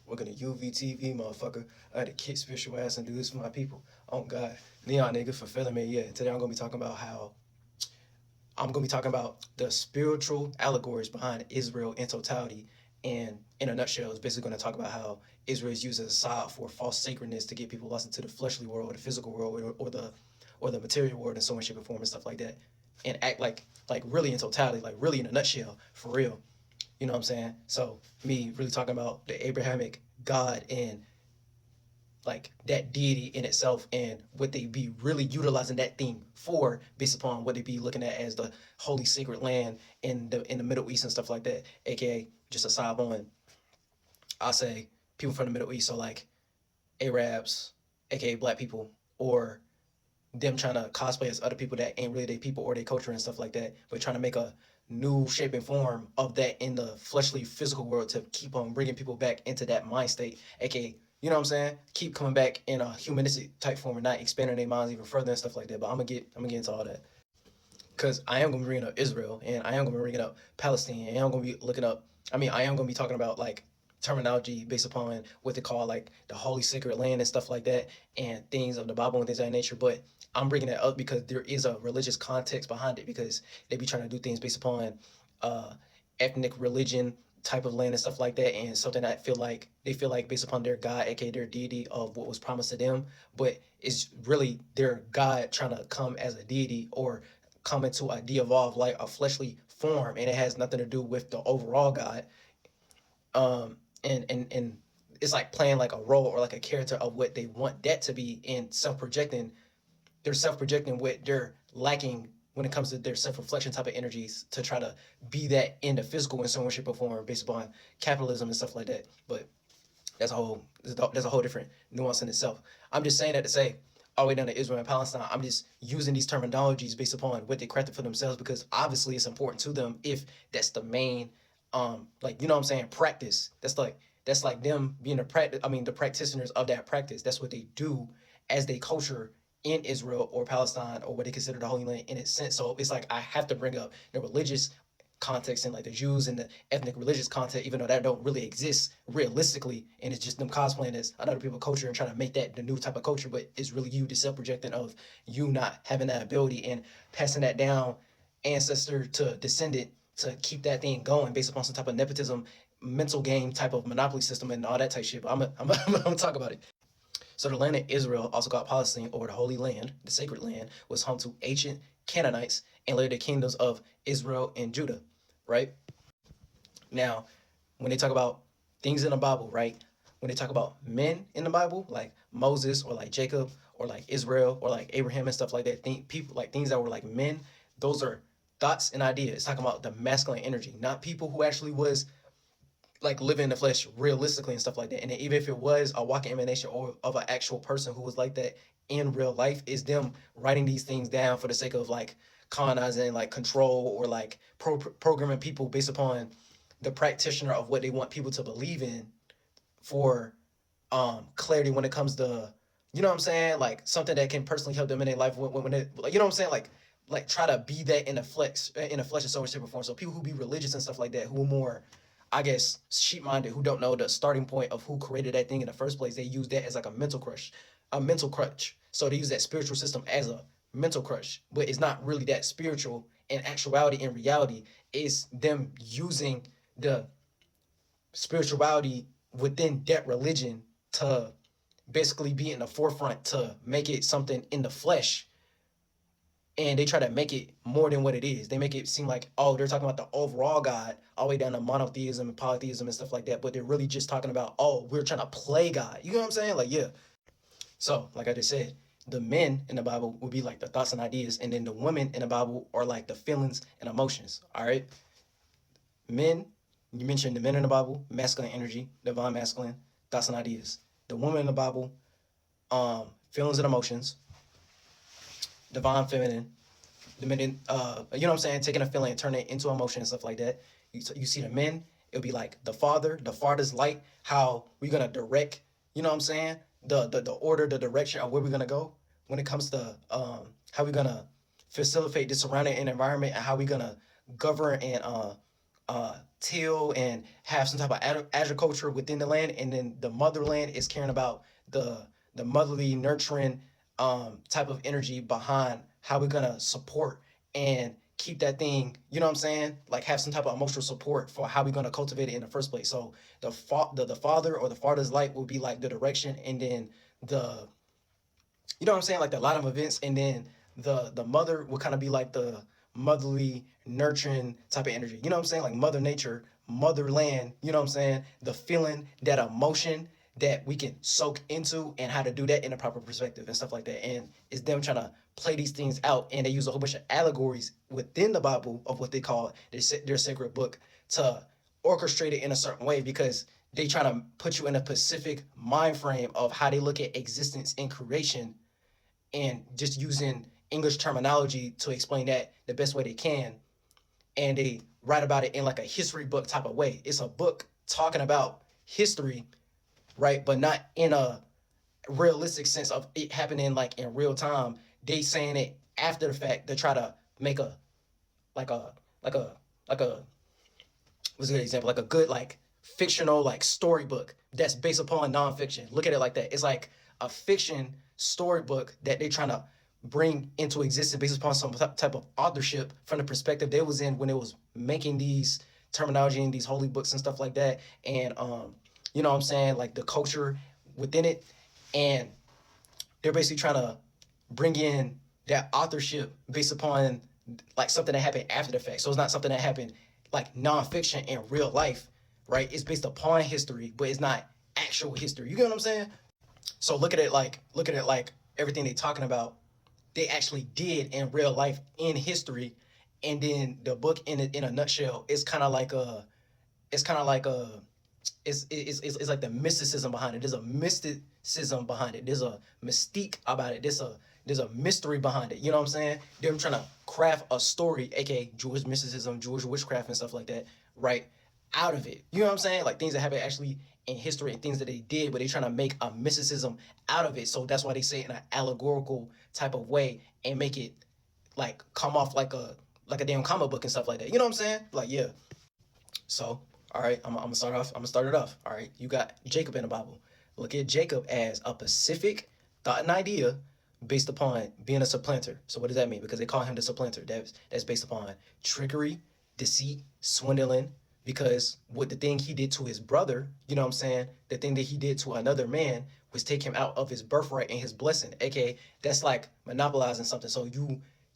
We're gonna UVTV, motherfucker. I had to kick spiritual ass and do this for my people. Oh God, Neon nigga for feeling me. Yeah, today I'm gonna be talking about the spiritual allegories behind Israel in totality. And in a nutshell, it's basically going to talk about how Israel is used as a sod for false sacredness to get people lost into the fleshly world, or the physical world, or the material world in so much shape or form and stuff like that, and act like really in totality, like really in a nutshell, for real. You know what I'm saying? So me really talking about the Abrahamic God and like that deity in itself, and what they be really utilizing that thing for, based upon what they be looking at as the holy sacred land in the Middle East and stuff like that. AKA, just a side on, I'll say people from the Middle East, so like Arabs, aka black people, or them trying to cosplay as other people that ain't really their people or their culture and stuff like that, but trying to make a new shape and form of that in the fleshly physical world to keep on bringing people back into that mind state, aka, you know what I'm saying, keep coming back in a humanistic type form and not expanding their minds even further and stuff like that. But I'm gonna get into all that, because I am gonna be bringing up Israel, and I am gonna be bringing up Palestine, and I'm gonna be looking up. I mean, I am gonna be talking about like terminology based upon what they call like the holy sacred land and stuff like that, and things of the Bible and things of that nature. But I'm bringing that up because there is a religious context behind it, because they be trying to do things based upon uh, ethnic religion type of land and stuff like that, and something that they feel like based upon their God, aka their deity of what was promised to them, but it's really their God trying to come as a deity or come into a de-evolved, like a fleshly form, and it has nothing to do with the overall God. And it's like playing like a role or like a character of what they want that to be, and self-projecting what they're lacking when it comes to their self-reflection type of energies, to try to be that in the physical in some way, shape, or form, based upon capitalism and stuff like that. But that's a whole different nuance in itself. I'm just saying that to say, all the way down to Israel and Palestine, I'm just using these terminologies based upon what they crafted for themselves, because obviously it's important to them if that's the main, like, you know what I'm saying, practice. That's like them being the practitioners of that practice. That's what they do as they culture in Israel or Palestine, or what they consider the Holy Land in its sense. So it's like I have to bring up the religious context and like the Jews and the ethnic religious context, even though that don't really exist realistically, and it's just them cosplaying as another people's culture and trying to make that the new type of culture. But it's really you, the self-projecting of you not having that ability and passing that down ancestor to descendant to keep that thing going based upon some type of nepotism, mental game type of monopoly system and all that type of shit. But I'm gonna talk about it. So the land of Israel, also called Palestine, or the Holy Land, the sacred land, was home to ancient Canaanites and later the kingdoms of Israel and Judah, right? Now, when they talk about things in the Bible, right? When they talk about men in the Bible, like Moses or like Jacob or like Israel or like Abraham and stuff like that, people like things that were like men, those are thoughts and ideas. It's talking about the masculine energy, not people who actually was like living in the flesh realistically and stuff like that. And even if it was a walking emanation or of an actual person who was like that in real life, is them writing these things down for the sake of like colonizing, like control, or like programming people based upon the practitioner of what they want people to believe in, for clarity when it comes to, you know what I'm saying, like something that can personally help them in their life when it, like, you know what I'm saying, like try to be that in the flesh and soul shape or form. So people who be religious and stuff like that, who are more, I guess, sheep-minded, who don't know the starting point of who created that thing in the first place, they use that as like a mental crutch. So they use that spiritual system as a mental crutch, but it's not really that spiritual in actuality. In reality, it's them using the spirituality within that religion to basically be in the forefront, to make it something in the flesh, and they try to make it more than what it is. They make it seem like, oh, they're talking about the overall God, all the way down to monotheism and polytheism and stuff like that, but they're really just talking about, oh, we're trying to play God. You know what I'm saying? Like, yeah. So, like I just said, the men in the Bible would be like the thoughts and ideas, and then the women in the Bible are like the feelings and emotions. All right. Men, you mentioned the men in the Bible, masculine energy, divine masculine, thoughts and ideas. The women in the Bible, feelings and emotions, divine feminine. The men, you know what I'm saying, taking a feeling and turning it into emotion and stuff like that. You see the men, it'll be like the father's light, how we're gonna direct, you know what I'm saying, the order, the direction of where we're gonna go when it comes to how we're gonna facilitate the surrounding environment, and how we're gonna govern and till and have some type of agriculture within the land, and then the motherland is caring about the motherly nurturing type of energy behind how we're gonna support and keep that thing, you know what I'm saying, like have some type of emotional support for how we're gonna cultivate it in the first place. So the father or the father's light will be like the direction, and then the, you know what I'm saying, like the line of events, and then the mother will kind of be like the motherly nurturing type of energy, you know what I'm saying, like mother nature, motherland, you know what I'm saying, the feeling, that emotion that we can soak into, and how to do that in a proper perspective and stuff like that. And it's them trying to play these things out, and they use a whole bunch of allegories within the Bible of what they call their sacred book to orchestrate it in a certain way, because they try to put you in a specific mind frame of how they look at existence and creation, and just using English terminology to explain that the best way they can. And they write about it in like a history book type of way. It's a book talking about history, right? But not in a realistic sense of it happening like in real time. They saying it after the fact to try to make a like a like a like a what's a good example? Like a good like fictional like storybook that's based upon nonfiction. Look at it like that. It's like a fiction storybook that they're trying to bring into existence based upon some type of authorship from the perspective they was in when it was making these terminology and these holy books and stuff like that. And you know what I'm saying, like the culture within it. And they're basically trying to bring in that authorship based upon like something that happened after the fact. So it's not something that happened like nonfiction in real life, right? It's based upon history, but it's not actual history. You get what I'm saying? So look at it like everything they're talking about, they actually did in real life in history. And then the book in a nutshell is kind of like a, it's kind of like a, it's like the mysticism behind it. There's a mysticism behind it. There's a mystique about it. There's a mystery behind it. You know what I'm saying? They're trying to craft a story, aka Jewish mysticism, Jewish witchcraft and stuff like that, right? Out of it. You know what I'm saying? Like things that happen actually in history and things that they did, but they're trying to make a mysticism out of it. So that's why they say it in an allegorical type of way and make it like come off like a damn comic book and stuff like that. You know what I'm saying? Like, yeah. So, all right, I'm gonna start off. I'm gonna start it off. All right, you got Jacob in the Bible. Look at Jacob as a specific thought and idea based upon being a supplanter. So what does that mean? Because they call him the supplanter. That's based upon trickery, deceit, swindling. Because what the thing he did to his brother, you know what I'm saying? The thing that he did to another man was take him out of his birthright and his blessing. AKA, that's like monopolizing something. So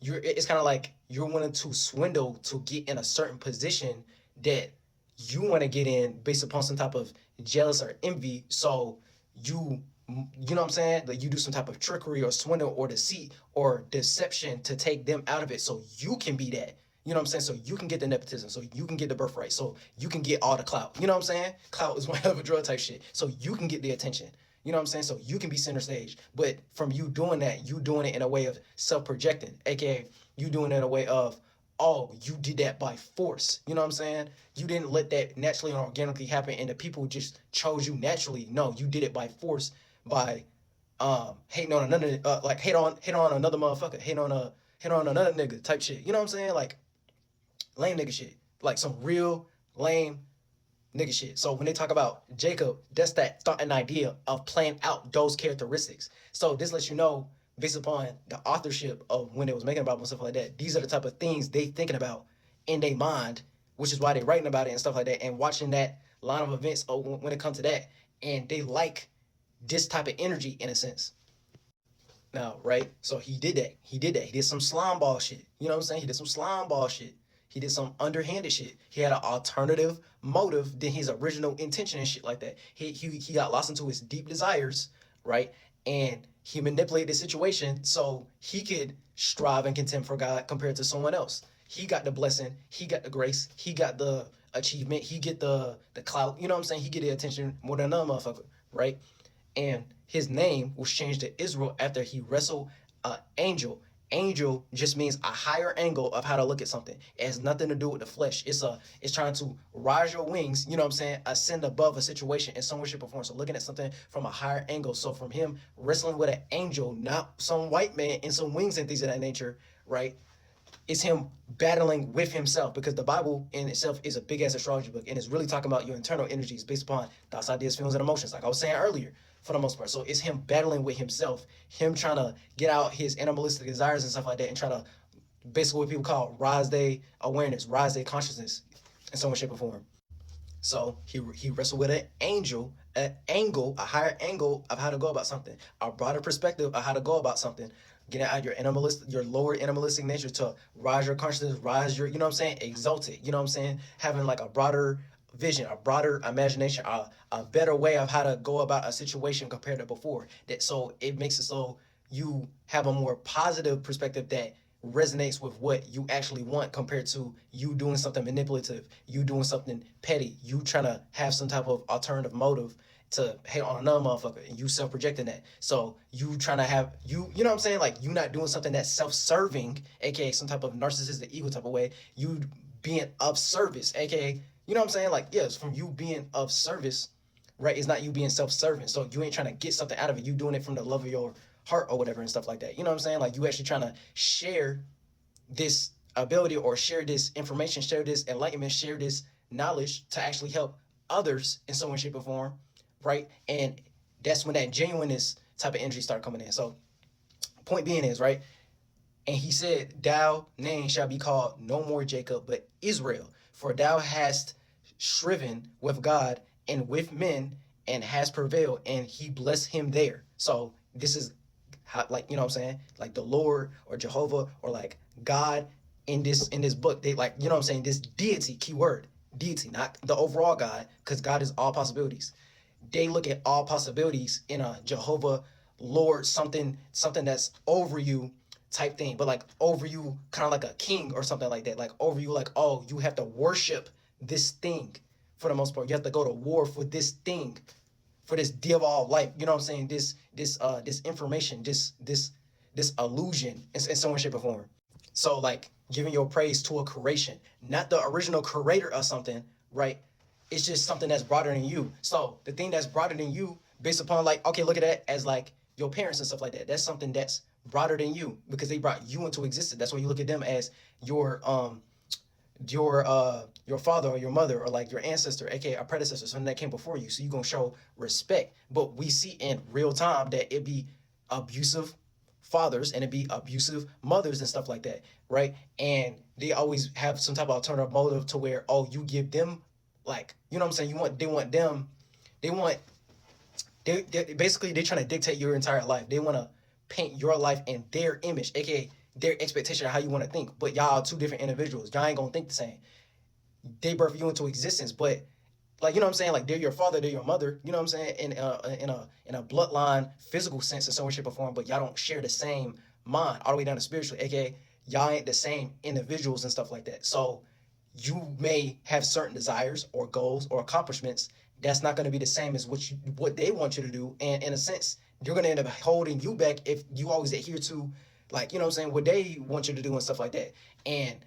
it's kind of like you're wanting to swindle to get in a certain position that you want to get in based upon some type of jealous or envy. So you know what I'm saying? Like you do some type of trickery or swindle or deceit or deception to take them out of it so you can be that. You know what I'm saying? So you can get the nepotism, so you can get the birthright, so you can get all the clout. You know what I'm saying? Clout is one hell of a drug type shit. So you can get the attention. You know what I'm saying? So you can be center stage. But from you doing that, you doing it in a way of self-projecting, aka you doing it in a way of, oh, you did that by force. You know what I'm saying? You didn't let that naturally and organically happen, and the people just chose you naturally. No, you did it by force, by hating on another, like hate on another motherfucker, hate on another nigga type shit. You know what I'm saying? Like lame nigga shit, like some real lame nigga shit. So when they talk about Jacob, that's that thought and idea of playing out those characteristics. So this lets you know, based upon the authorship of when they was making about and stuff like that, these are the type of things they thinking about in their mind, which is why they writing about it and stuff like that, and watching that line of events when it comes to that. And they like this type of energy in a sense. Now, right? So he did that. He did some slime ball shit. You know what I'm saying? He did some slime ball shit. He did some underhanded shit. He had an alternative motive than his original intention and shit like that. He got lost into his deep desires, right? And he manipulated the situation so he could strive and contend for God compared to someone else. He got the blessing. He got the grace. He got the achievement. He get the clout. You know what I'm saying? He get the attention more than another motherfucker, right? And his name was changed to Israel after he wrestled an angel. Angel just means a higher angle of how to look at something. It has nothing to do with the flesh. It's trying to rise your wings, you know what I'm saying, ascend above a situation in some way, shape, or form. So looking at something from a higher angle. So from him wrestling with an angel, not some white man in some wings and things of that nature, right? it's him battling with himself, because the Bible in itself is a big ass astrology book, and it's really talking about your internal energies based upon thoughts, ideas, feelings, and emotions, like I was saying earlier, for the most part. So it's him battling with himself, him trying to get out his animalistic desires and stuff like that, and try to basically what people call rise their awareness, rise their consciousness in some way, shape, or form. So he wrestled with an angel, a higher angle of how to go about something, a broader perspective of how to go about something, getting out your animalistic, your lower animalistic nature to rise your consciousness, rise your, you know what I'm saying, exalt it, you know what I'm saying, having like a broader vision, a broader imagination, a better way of how to go about a situation compared to before. That so it makes it so you have a more positive perspective that resonates with what you actually want compared to you doing something manipulative, you doing something petty, you trying to have some type of alternative motive to hate on another motherfucker, and you self-projecting that. So you trying to have you know what I'm saying, like you not doing something that's self-serving, aka some type of narcissistic ego type of way, you being of service, aka, you know what I'm saying, like yes, from you being of service, right? It's not you being self-serving. So you ain't trying to get something out of it, you doing it from the love of your heart or whatever and stuff like that. You know what I'm saying? Like you actually trying to share this ability or share this information, share this enlightenment, share this knowledge to actually help others in some way, shape, or form, right? And that's when that genuineness type of energy start coming in. So point being is, right, and he said, thou name shall be called no more Jacob, but Israel, for thou hast striven with God and with men and has prevailed, and he blessed him there. So this is how, like, you know what I'm saying, like the Lord or Jehovah or like God in this book, they, like, you know what I'm saying, this deity, keyword deity, not the overall God, because God is all possibilities. They look at all possibilities in a Jehovah Lord, something that's over you type thing, but like over you kind of like a king or something like that, like over you, like, oh, you have to worship this thing. For the most part, you have to go to war for this thing, for this deal of all life, you know what I'm saying, this information, this illusion in some way, shape, or form. So like giving your praise to a creation, not the original creator of something, right? It's just something that's broader than you. So the thing that's broader than you, based upon, like, okay, look at that as like your parents and stuff like that. That's something that's broader than you because they brought you into existence. That's why you look at them as your father or your mother or like your ancestor, aka a predecessor, something that came before you. So you're gonna show respect. But we see in real time that it be abusive fathers and it be abusive mothers and stuff like that, right? And they always have some type of alternative motive to where, oh, you give them, like, you know what I'm saying, they want they basically they're trying to dictate your entire life. They want to paint your life in their image, aka their expectation of how you want to think. But y'all are two different individuals. Y'all ain't gonna think the same. They birth you into existence, but like, you know what I'm saying, like they're your father, they're your mother, you know what I'm saying, in a bloodline physical sense in some way, shape, or form, but y'all don't share the same mind all the way down to spiritual, aka y'all ain't the same individuals and stuff like that. So you may have certain desires or goals or accomplishments that's not going to be the same as what they want you to do, and in a sense you're going to end up holding you back if you always adhere to, like, you know what I'm saying, what they want you to do and stuff like that. And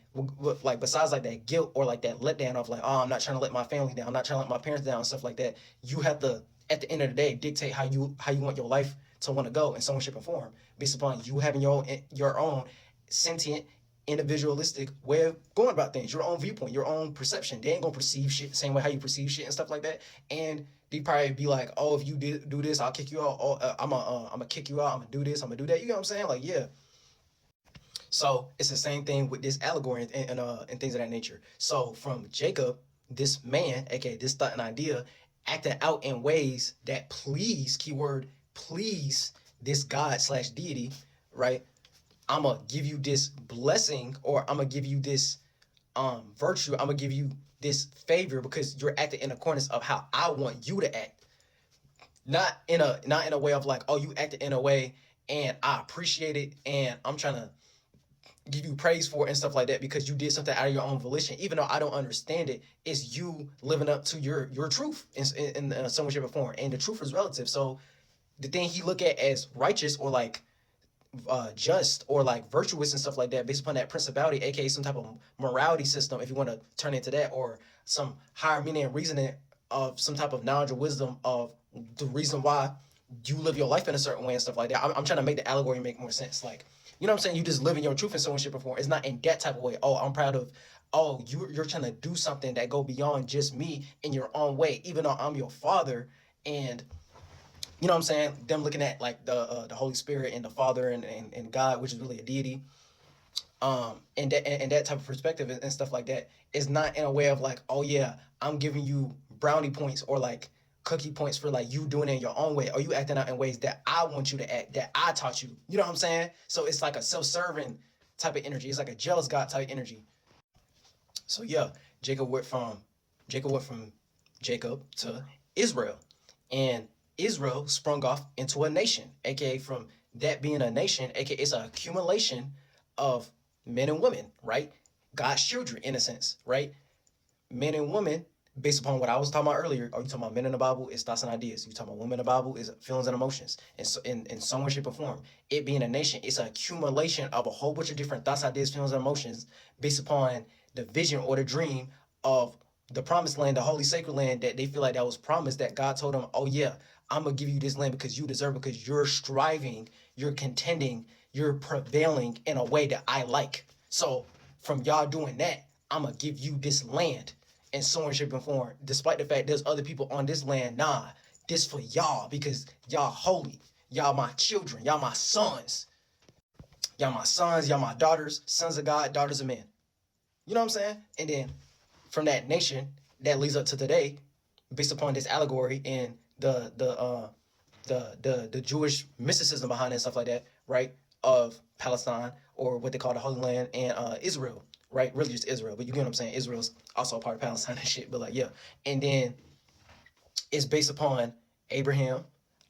like besides like that guilt or like that letdown of like, oh, I'm not trying to let my family down, I'm not trying to let my parents down and stuff like that, you have to at the end of the day dictate how you want your life to want to go in some shape or form based upon you having your own sentient individualistic way of going about things, your own viewpoint, your own perception. They ain't gonna perceive shit the same way how you perceive shit and stuff like that. And they probably be like, oh, if you do this, I'll kick you out. Oh, I'm gonna kick you out. I'm gonna do this. I'm gonna do that. You know what I'm saying? Like, yeah. So it's the same thing with this allegory and things of that nature. So from Jacob, this man, aka this thought and idea, acting out in ways that please, keyword please, this God slash deity, right? I'm gonna give you this blessing, or I'm gonna give you this virtue, I'm gonna give you this favor because you're acting in accordance of how I want you to act. Not in a way of like, oh, you acted in a way and I appreciate it and I'm trying to give you praise for it and stuff like that because you did something out of your own volition, even though I don't understand it. It's you living up to your truth in some way, shape, or form, and the truth is relative. So the thing he look at as righteous or like just or like virtuous and stuff like that based upon that principality, aka some type of morality system, if you want to turn into that, or some higher meaning and reasoning of some type of knowledge or wisdom of the reason why you live your life in a certain way and stuff like that. I'm trying to make the allegory make more sense. Like, You know what I'm saying? You just living your truth and so on shit before. It's not in that type of way. Oh, I'm proud of. Oh, you're trying to do something that go beyond just me in your own way, even though I'm your father. And you know what I'm saying? Them looking at like the Holy Spirit and the Father and God, which is really a deity. And that type of perspective and stuff like that is not in a way of like, oh yeah, I'm giving you brownie points or like cookie points for like you doing it in your own way, or you acting out in ways that I want you to act, that I taught you. You know what I'm saying? So it's like a self-serving type of energy. It's like a jealous God type energy. So yeah, Jacob went from Jacob went from Jacob to Israel, and Israel sprung off into a nation, aka from that being a nation, aka it's an accumulation of men and women, right? God's children, in a sense, right? Men and women, based upon what I was talking about earlier. Are you talking about men in the Bible? It's thoughts and ideas. You talking about women in the Bible? Is feelings and emotions. And so in some way, shape, or form, it being a nation, it's an accumulation of a whole bunch of different thoughts, ideas, feelings, and emotions based upon the vision or the dream of the promised land, the holy sacred land that they feel like that was promised, that God told them, oh yeah, I'm gonna give you this land because you deserve it, because you're striving, you're contending, you're prevailing in a way that I like. So from y'all doing that, I'm gonna give you this land in so much shape and form, despite the fact there's other people on this land. Nah, this for y'all because y'all holy, y'all my children, y'all my sons, y'all my daughters, sons of God, daughters of men. You know what I'm saying? And then from that nation that leads up to today, based upon this allegory and the Jewish mysticism behind it and stuff like that, right? Of Palestine, or what they call the Holy Land, and Israel, right? Really just Israel, but you get what I'm saying. Israel's also a part of Palestine and shit, but like yeah. And then it's based upon Abraham,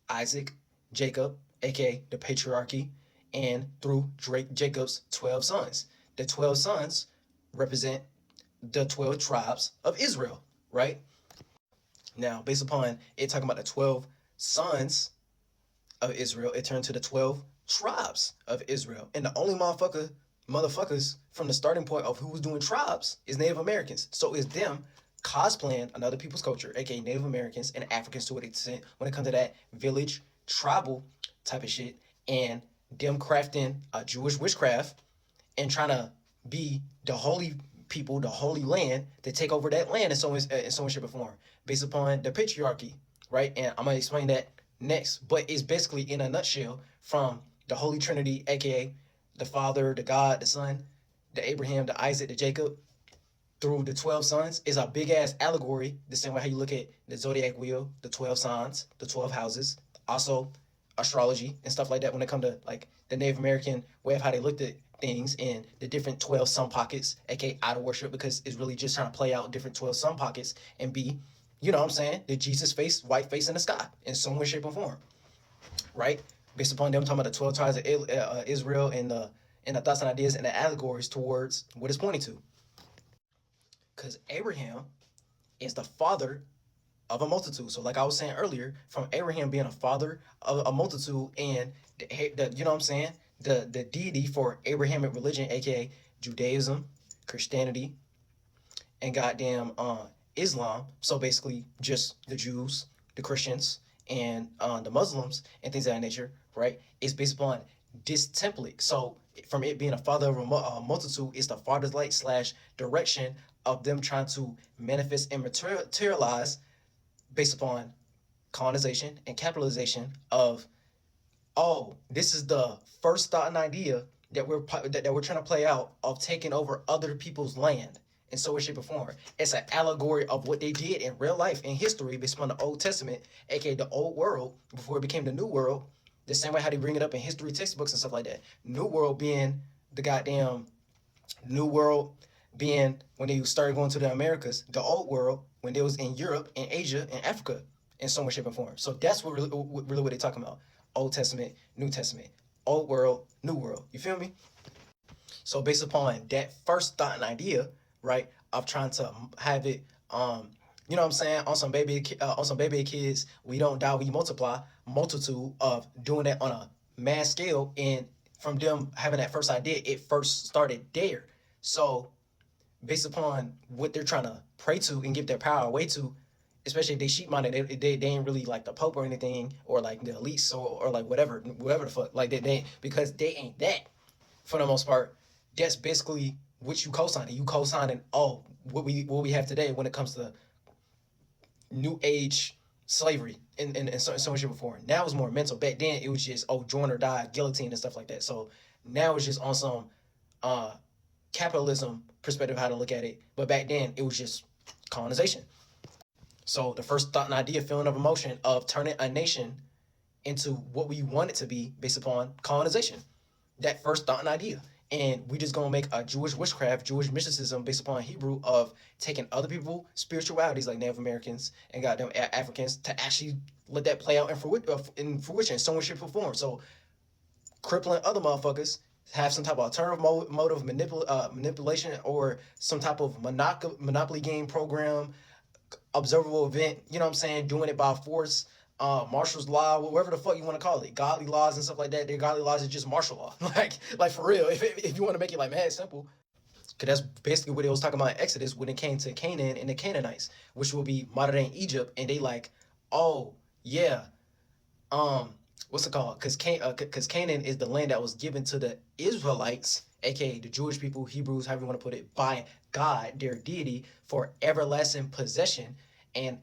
Isaac, Jacob, aka the patriarchy, and through Jacob's 12 sons. The 12 sons represent the 12 tribes of Israel, right? Now, based upon it talking about the 12 sons of Israel, it turned to the 12 tribes of Israel. And the only motherfuckers from the starting point of who was doing tribes is Native Americans. So it's them cosplaying another people's culture, aka Native Americans and Africans to an extent, when it comes to that village tribal type of shit, and them crafting a Jewish witchcraft and trying to be the holy people, the holy land, to take over that land in so much shape or form, based upon the patriarchy, right? And I'm gonna explain that next, but it's basically in a nutshell from the Holy Trinity, aka the Father, the God, the Son, the Abraham, the Isaac, the Jacob, through the 12 sons, is a big ass allegory, the same way how you look at the zodiac wheel, the 12 signs, the 12 houses, also astrology and stuff like that when it comes to like the Native American way of how they looked at things and the different 12 sun pockets, aka idol worship, because it's really just trying to play out different 12 sun pockets and be, you know what I'm saying, the Jesus face, white face in the sky in some way, shape, or form, right? Based upon them talking about the 12 tribes of Israel and the thoughts and ideas and the allegories towards what it's pointing to. Because Abraham is the father of a multitude. So like I was saying earlier, from Abraham being a father of a multitude, and the you know what I'm saying, the deity for Abrahamic religion, aka Judaism, Christianity, and goddamn Islam. So basically just the Jews, the Christians, and the Muslims and things of that nature, right? It's based upon this template. So from it being a father of a multitude, it's the father's light slash direction of them trying to manifest and materialize based upon colonization and capitalization of, oh, this is the first thought and idea that we're trying to play out of taking over other people's land in so shape or form. It's an allegory of what they did in real life in history based upon the Old Testament, aka the old world before it became the new world. The same way how they bring it up in history textbooks and stuff like that. New world being the goddamn new world being when they started going to the Americas, the old world when they was in Europe and Asia and Africa in so much shape and form. So that's what really what they're talking about. Old Testament, New Testament, old world, new world. You feel me? So based upon that first thought and idea, right, of trying to have it, you know what I'm saying, on some baby kids, we don't die, we multiply, multitude of doing that on a mass scale, and from them having that first idea, it first started there. So based upon what they're trying to pray to and give their power away to, especially if they sheep minded, they ain't really like the Pope or anything, or like the elites, or like whatever the fuck, like they because they ain't that. for the most part, that's basically what you co-signing. You co-signing, what we have today when it comes to new age slavery and so much before. Now it's more mental. Back then it was just join or die, guillotine and stuff like that. So now it's just on some capitalism perspective how to look at it. But back then it was just colonization. So the first thought and idea, feeling of emotion of turning a nation into what we want it to be based upon colonization. That first thought and idea. And we just gonna make a Jewish witchcraft, Jewish mysticism based upon Hebrew of taking other people's spiritualities like Native Americans and goddamn Africans to actually let that play out in fruition, so much shit perform. So crippling other motherfuckers, have some type of alternative mode of manipulation or some type of monopoly game program, observable event, you know what I'm saying, doing it by force, martial's law, whatever the fuck you want to call it, godly laws and stuff like that. Their godly laws is just martial law. like for real, if you want to make it like mad simple, because that's basically what it was talking about in Exodus when it came to Canaan and the Canaanites, which will be modern day Egypt, and they like, oh yeah, what's it called? Because Canaan is the land that was given to the Israelites, aka the Jewish people, Hebrews, however you want to put it, by God, their deity, for everlasting possession. And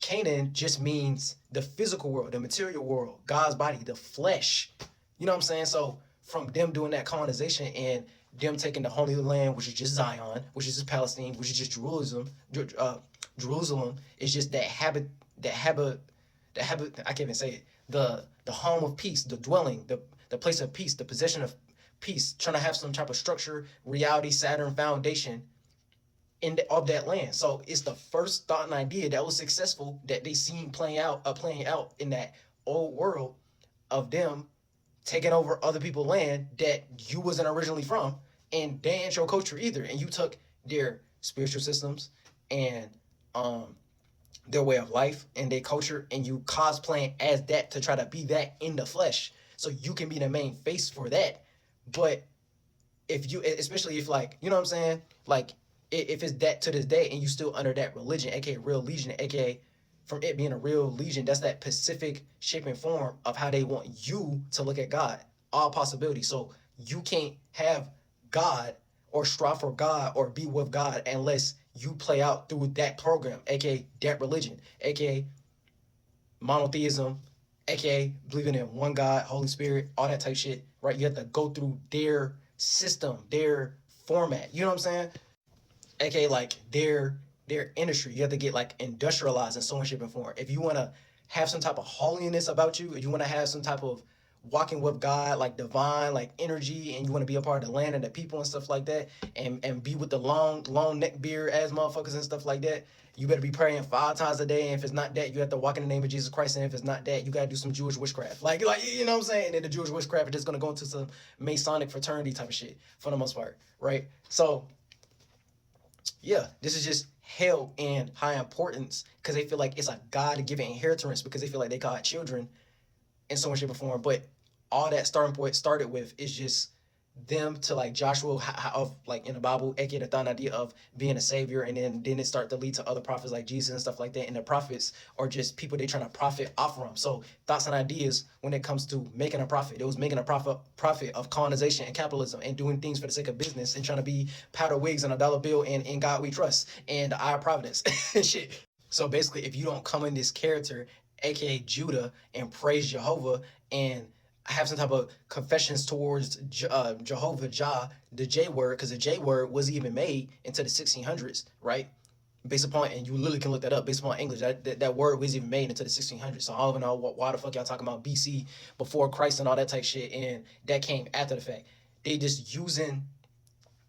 Canaan just means the physical world, the material world, God's body, the flesh. You know what I'm saying? So from them doing that colonization and them taking the Holy Land, which is just Zion, which is just Palestine, which is just Jerusalem is just that habit, I can't even say it. The home of peace, the dwelling, the place of peace, the possession of peace, trying to have some type of structure, reality, Saturn foundation of that land. So it's the first thought and idea that was successful that they seen playing out in that old world of them taking over other people's land that you wasn't originally from, and they ain't your culture either. And you took their spiritual systems and their way of life and their culture, and you cosplaying as that to try to be that in the flesh, so you can be the main face for that. But if you, especially if like, you know what I'm saying, like if it's that to this day and you still under that religion, aka real legion, aka from it being a real legion, that's that Pacific shaping form of how they want you to look at God, all possibilities. So you can't have God or strive for God or be with God unless you play out through that program, aka that religion, aka monotheism, aka believing in one God, Holy Spirit, all that type shit, right? You have to go through their system, their format, you know what I'm saying? Aka like their industry. You have to get like industrialized in so much shape and form. If you want to have some type of holiness about you, if you want to have some type of walking with God, like divine, like energy, and you want to be a part of the land and the people and stuff like that, and be with the long neck beard ass motherfuckers and stuff like that, you better be praying 5 times a day. And if it's not that, you have to walk in the name of Jesus Christ. And if it's not that, you gotta do some Jewish witchcraft. Like you know what I'm saying? And then the Jewish witchcraft is just gonna go into some Masonic fraternity type of shit for the most part, right? So yeah, this is just held in high importance because they feel like it's a God-given inheritance, because they feel like they got children in so much shape or form. But all that starting point started with is just them to like Joshua of like in the Bible, aka the thought idea of being a savior, and then it start to lead to other prophets like Jesus and stuff like that. And the prophets are just people they trying to profit off from. So thoughts and ideas when it comes to making a profit, it was making a profit of colonization and capitalism and doing things for the sake of business and trying to be powder wigs and a dollar bill and in God we trust and our providence and shit. So basically, if you don't come in this character, aka Judah, and praise Jehovah and have some type of confessions towards Jehovah Jah, the J word, because the J word wasn't even made into the 1600s, right? Based upon, and you literally can look that up, based upon English, that word wasn't even made into the 1600s. So I don't even know why the fuck y'all talking about BC, before Christ and all that type shit, and that came after the fact. They just using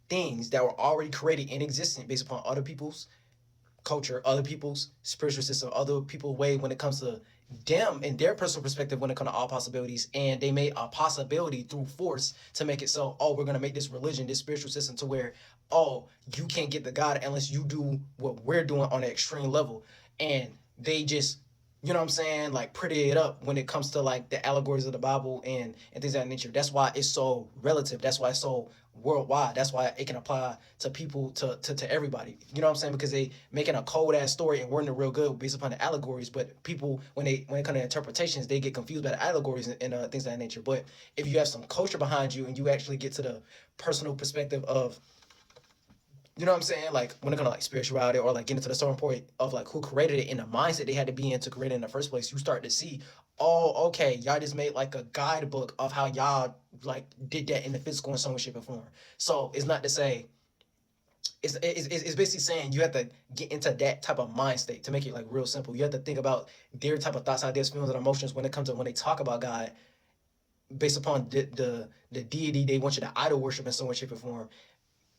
things that were already created and existent based upon other people's culture, other people's spiritual system, other people's way when it comes to them and their personal perspective when it comes to all possibilities. And they made a possibility through force to make it so, we're going to make this religion, this spiritual system to where, you can't get the God unless you do what we're doing on an extreme level. And they just you know what I'm saying, like pretty it up when it comes to like the allegories of the Bible and things of that nature. That's why it's so relative. That's why it's so worldwide. That's why it can apply to people, to everybody. You know what I'm saying? Because they making a cold ass story and wording it real good based upon the allegories. But people, when it comes to interpretations, they get confused by the allegories and things of that nature. But if you have some culture behind you and you actually get to the personal perspective of, you know what I'm saying? Like when it comes to like spirituality or like getting to the starting point of like who created it and the mindset they had to be in to create it in the first place, you start to see, oh, okay, y'all just made like a guidebook of how y'all like did that in the physical in some way, shape, or form. So it's not to say, it's basically saying you have to get into that type of mind state to make it like real simple. You have to think about their type of thoughts, ideas, feelings, and emotions when it comes to when they talk about God based upon the deity they want you to idol worship in some way, shape, or form.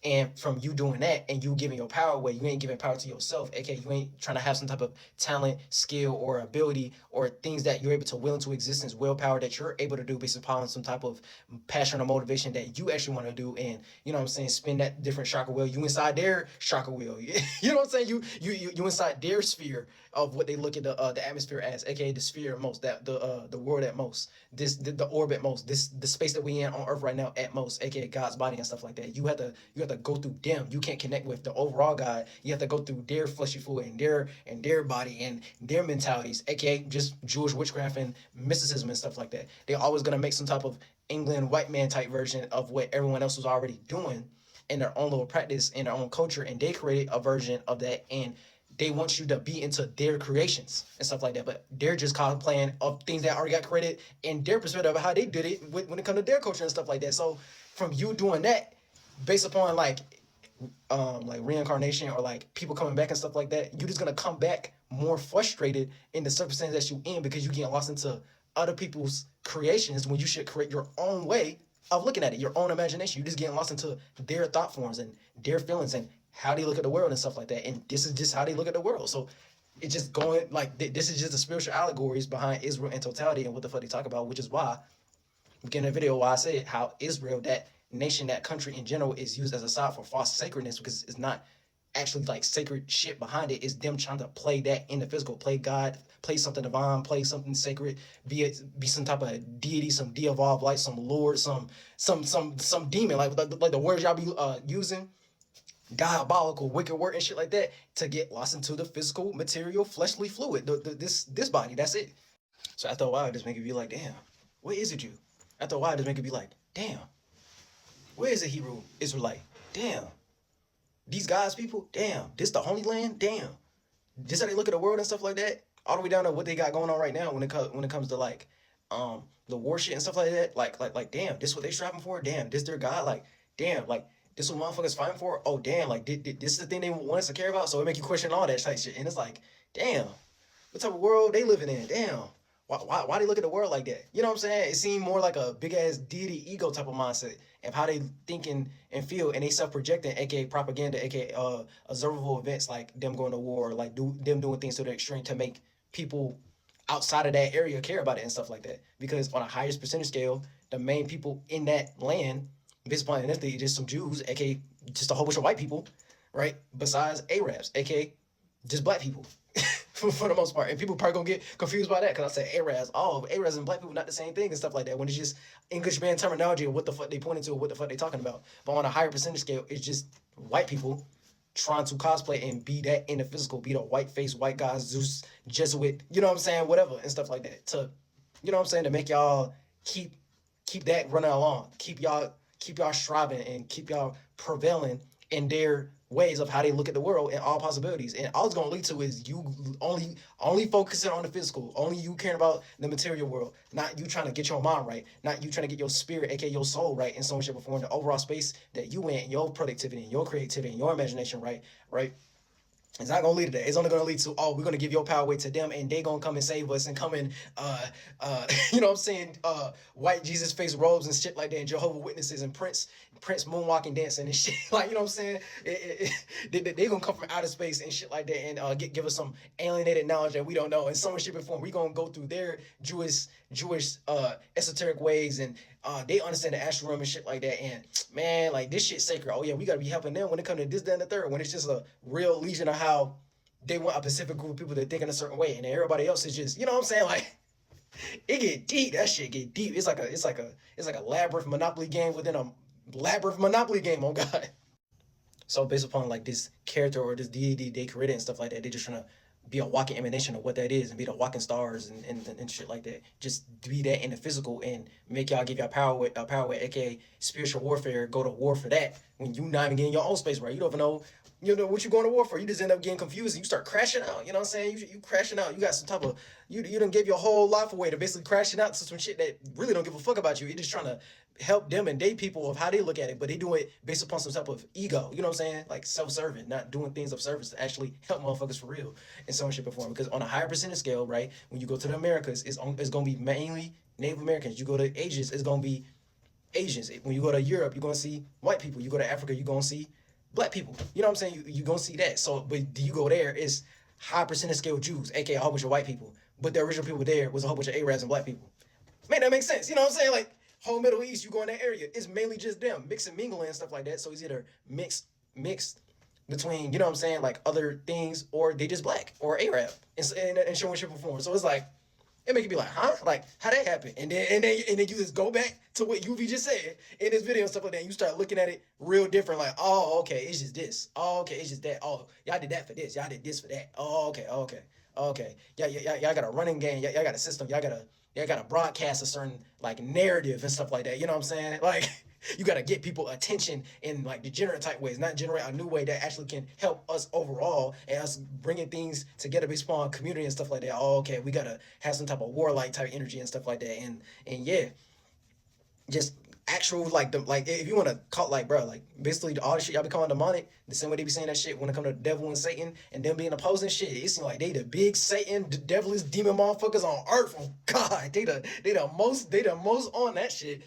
And from you doing that and you giving your power away, you ain't giving power to yourself. Okay, you ain't trying to have some type of talent, skill, or ability, or things that you're able to will into existence, willpower that you're able to do based upon some type of passion or motivation that you actually want to do. And you know what I'm saying, spin that different chakra wheel. You inside their chakra wheel. You know what I'm saying? You inside their sphere of what they look at the atmosphere as, aka the sphere at most, that the world at most, the orbit most, the space that we in on Earth right now at most, aka God's body and stuff like that. You have to go through them. You can't connect with the overall God. You have to go through their fleshy fluid and their body and their mentalities, aka just Jewish witchcraft and mysticism and stuff like that. They're always gonna make some type of England white man type version of what everyone else was already doing in their own little practice, in their own culture, and they created a version of that, and they want you to be into their creations and stuff like that. But they're just cosplaying of things that already got created in their perspective of how they did it when it comes to their culture and stuff like that. So from you doing that, based upon like reincarnation or like people coming back and stuff like that, you're just gonna come back more frustrated in the circumstances that you in because you getting lost into other people's creations when you should create your own way of looking at it, your own imagination. You're just getting lost into their thought forms and their feelings and how they look at the world and stuff like that. And this is just how they look at the world. So it's just going like this is just the spiritual allegories behind Israel and totality and what the fuck they talk about, which is why beginning of the video why I said how Israel, that nation, that country in general, is used as a side for false sacredness, because it's not actually like sacred shit behind it. It's them trying to play that in the physical, play God, play something divine, play something sacred, be some type of deity, some de-evolved like some lord, some demon, like the words y'all be using, diabolical, wicked word and shit like that, to get lost into the physical, material, fleshly fluid, this body. That's it. So after a while, it just make you be like, damn, what is it you? After a while, it just make you be like, damn, where is the Hebrew Israelite? Damn, these guys, people, damn, this the Holy Land, damn, this how they look at the world and stuff like that. All the way down to what they got going on right now when it comes to like the war shit and stuff like that. Like damn, this what they striving for. Damn, this their God. Like damn, like this what motherfuckers fighting for. Oh damn, like this is the thing they want us to care about. So it make you question all that type shit. And it's like, damn, what type of world they living in? Damn. Why they look at the world like that? You know what I'm saying? It seemed more like a big ass deity ego type of mindset of how they thinking and feel, and they self projecting, aka propaganda, aka observable events like them going to war, like them doing things to the extreme to make people outside of that area care about it and stuff like that. Because on a highest percentage scale, the main people in that land, based upon ethnicity, just some Jews, aka just a whole bunch of white people, right? Besides Arabs, aka just black people. For the most part, and people probably gonna get confused by that because I say Arabs. Oh, Arabs and black people not the same thing and stuff like that. When it's just English man terminology of what the fuck they pointing to or what the fuck they talking about. But on a higher percentage scale, it's just white people trying to cosplay and be that in the physical, be the white face, white guy, Zeus, Jesuit, you know what I'm saying, whatever and stuff like that. To, you know what I'm saying, to make y'all keep that running along, keep y'all striving and keep y'all prevailing in their ways of how they look at the world and all possibilities. And all it's gonna lead to is you only focusing on the physical, only you caring about the material world, not you trying to get your mind right, not you trying to get your spirit, aka your soul, right, in some shape or form, the overall space that you in, your productivity and your creativity and your imagination, right. It's not gonna lead to that. It's only gonna lead to, oh, we're gonna give your power away to them and they gonna come and save us and come in you know what I'm saying, white Jesus face robes and shit like that, and Jehovah Witnesses and Prince moonwalking dancing and shit. Like, you know what I'm saying? They gonna come from outer space and shit like that and give us some alienated knowledge that we don't know in some shape or form. We gonna go through their Jewish esoteric ways, and they understand the astral realm and shit like that. And man, like, this shit's sacred. Oh yeah, we gotta be helping them when it comes to this, that, and the third. When it's just a real legion of how they want a specific group of people that think in a certain way, and everybody else is just, you know what I'm saying? Like, it get deep. That shit get deep. It's like a labyrinth Monopoly game within a labyrinth Monopoly game. Oh God. So based upon like this character or this deity they created and stuff like that, they just trying to be a walking emanation of what that is and be the walking stars and shit like that. Just be that in the physical and make y'all give y'all power with aka spiritual warfare, go to war for that when you not even getting your own space right. You don't even know what you going to war for. You just end up getting confused and you start crashing out. You know what I'm saying? You crashing out. You got some type of you done give your whole life away to basically crashing out to some shit that really don't give a fuck about you. You're just trying to help them and they people of how they look at it, but they do it based upon some type of ego. You know what I'm saying? Like self-serving, not doing things of service to actually help motherfuckers for real in some shape or form. Because on a higher percentage scale, right, when you go to the Americas, it's gonna be mainly Native Americans. You go to Asians, it's gonna be Asians. When you go to Europe, you're gonna see white people. You go to Africa, you're gonna see black people. You know what I'm saying? You're gonna see that. So, but you go there, it's high percentage scale Jews, aka a whole bunch of white people. But the original people there was a whole bunch of Arabs and black people. Man, that makes sense. You know what I'm saying? Like, whole Middle East, you go in that area, it's mainly just them, mix and mingling and stuff like that. So it's either mixed between, you know what I'm saying, like other things, or they just black or Arab and showing shit perform. So it's like, it make you be like, huh? Like, how that happen? And then you just go back to what UV just said in this video and stuff like that. And you start looking at it real different, like, oh, okay, it's just this. Oh, okay, it's just that. Oh, y'all did that for this. Y'all did this for that. Oh, okay. Y'all got a running game. Y'all got a system. Y'all gotta broadcast a certain like narrative and stuff like that. You know what I'm saying? Like, you gotta get people attention in like degenerate type ways, not generate a new way that actually can help us overall and us bringing things together based upon community and stuff like that. Oh, okay, we gotta have some type of warlike type energy and stuff like that. And yeah, just actual like if you want to call like bro, like basically all the shit y'all be calling demonic, the same way they be saying that shit when it come to the devil and Satan and them being opposing shit. It seems like they the big Satan, devilish demon motherfuckers on earth. Oh God, they the most on that shit.